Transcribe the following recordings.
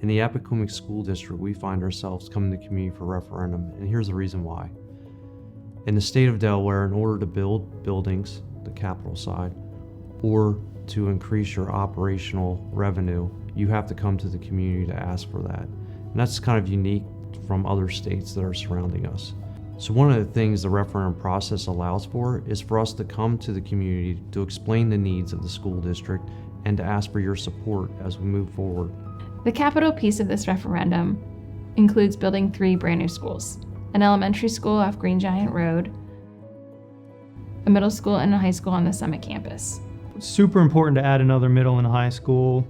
In the Appoquinimink School District, we find ourselves coming to community for referendum, and here's the reason why. In the state of Delaware, in order to build buildings, the capital side, or to increase your operational revenue, you have to come to the community to ask for that. And that's kind of unique from other states that are surrounding us. So one of the things the referendum process allows for is for us to come to the community to explain the needs of the school district and to ask for your support as we move forward. The capital piece of this referendum includes building 3 brand new schools: an elementary school off Green Giant Road, a middle school and a high school on the Summit campus. It's super important to add another middle and high school.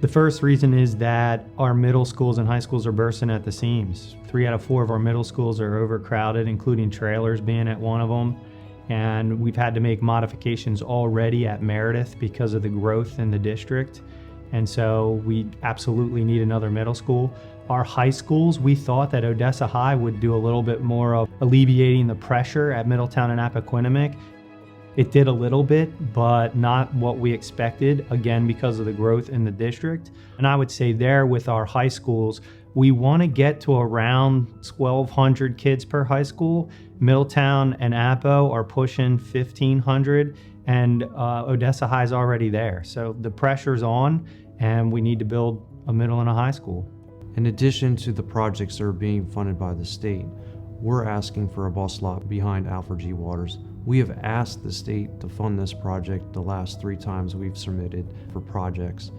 The first reason is that our middle schools and high schools are bursting at the seams. 3 out of 4 of our middle schools are overcrowded, including trailers being at one of them. And we've had to make modifications already at Meredith because of the growth in the district. And so we absolutely need another middle school. Our high schools, we thought that Odessa High would do a little bit more of alleviating the pressure at Middletown and Appoquinimink. It did a little bit, but not what we expected, again, because of the growth in the district. And I would say there with our high schools, we want to get to around 1,200 kids per high school. Middletown and Appo are pushing 1,500, and Odessa High is already there. So the pressure's on, and we need to build a middle and a high school. In addition to the projects that are being funded by the state, we're asking for a bus lot behind Alfred G. Waters. We have asked the state to fund this project the last 3 times we've submitted for projects.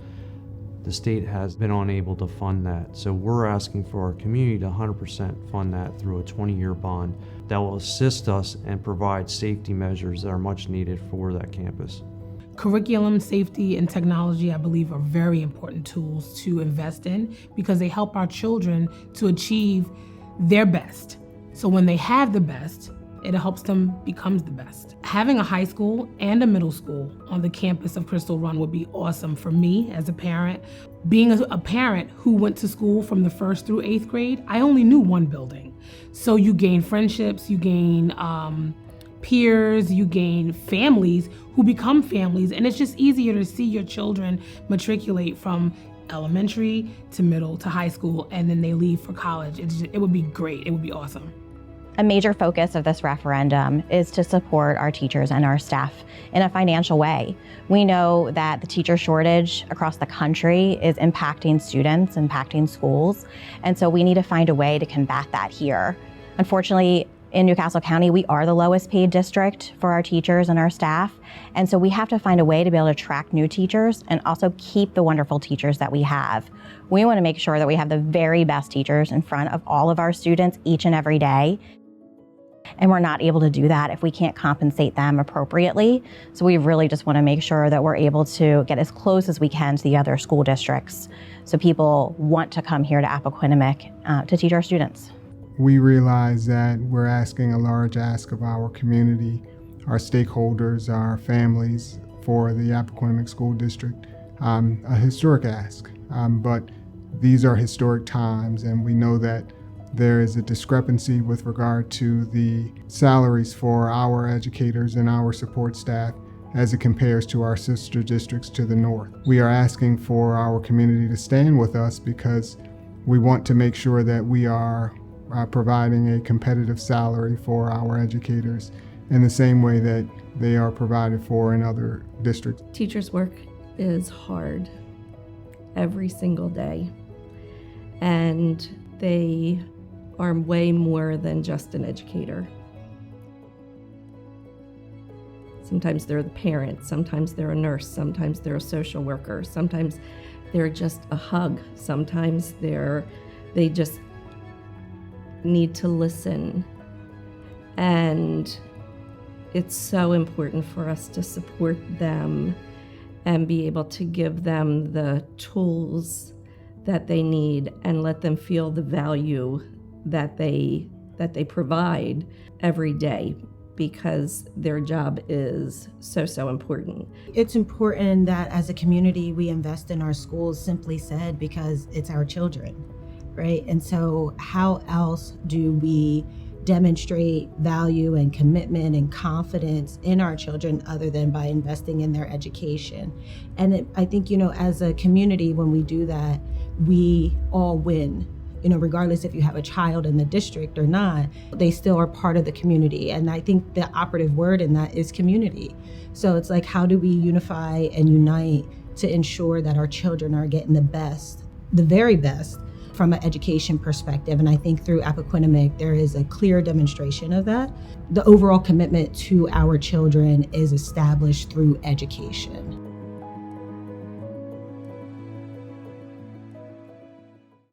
The state has been unable to fund that, so we're asking for our community to 100% fund that through a 20-year bond that will assist us and provide safety measures that are much needed for that campus. Curriculum, safety, and technology, I believe, are very important tools to invest in because they help our children to achieve their best. So when they have the best, it helps them become the best. Having a high school and a middle school on the campus of Crystal Run would be awesome for me as a parent. Being a parent who went to school from the 1st through 8th grade, I only knew one building. So you gain friendships, you gain peers, you gain families who become families, and it's just easier to see your children matriculate from elementary to middle to high school, and then they leave for college. It would be great. It would be awesome. A major focus of this referendum is to support our teachers and our staff in a financial way. We know that the teacher shortage across the country is impacting students, impacting schools, and so we need to find a way to combat that here. Unfortunately, in Newcastle County, we are the lowest paid district for our teachers and our staff, and so we have to find a way to be able to attract new teachers and also keep the wonderful teachers that we have. We want to make sure that we have the very best teachers in front of all of our students each and every day. And we're not able to do that if we can't compensate them appropriately. So we really just want to make sure that we're able to get as close as we can to the other school districts so people want to come here to Appoquinimink to teach our students. We realize that we're asking a large ask of our community, our stakeholders, our families for the Appoquinimink School District, a historic ask. But these are historic times, and we know that there is a discrepancy with regard to the salaries for our educators and our support staff as it compares to our sister districts to the north. We are asking for our community to stand with us because we want to make sure that we are providing a competitive salary for our educators in the same way that they are provided for in other districts. Teachers' work is hard every single day, and they are way more than just an educator. Sometimes they're the parent, sometimes they're a nurse, sometimes they're a social worker, sometimes they're just a hug, sometimes they just need to listen. And it's so important for us to support them and be able to give them the tools that they need and let them feel the value that they provide every day, because their job is so important. It's important that as a community we invest in our schools, simply said, because it's our children, right? And so how else do we demonstrate value and commitment and confidence in our children other than by investing in their education. And I think, as a community, when we do that, we all win. Regardless if you have a child in the district or not, they still are part of the community. And I think the operative word in that is community. So it's like, how do we unify and unite to ensure that our children are getting the best, the very best, from an education perspective? And I think through Appoquinimink, there is a clear demonstration of that. The overall commitment to our children is established through education.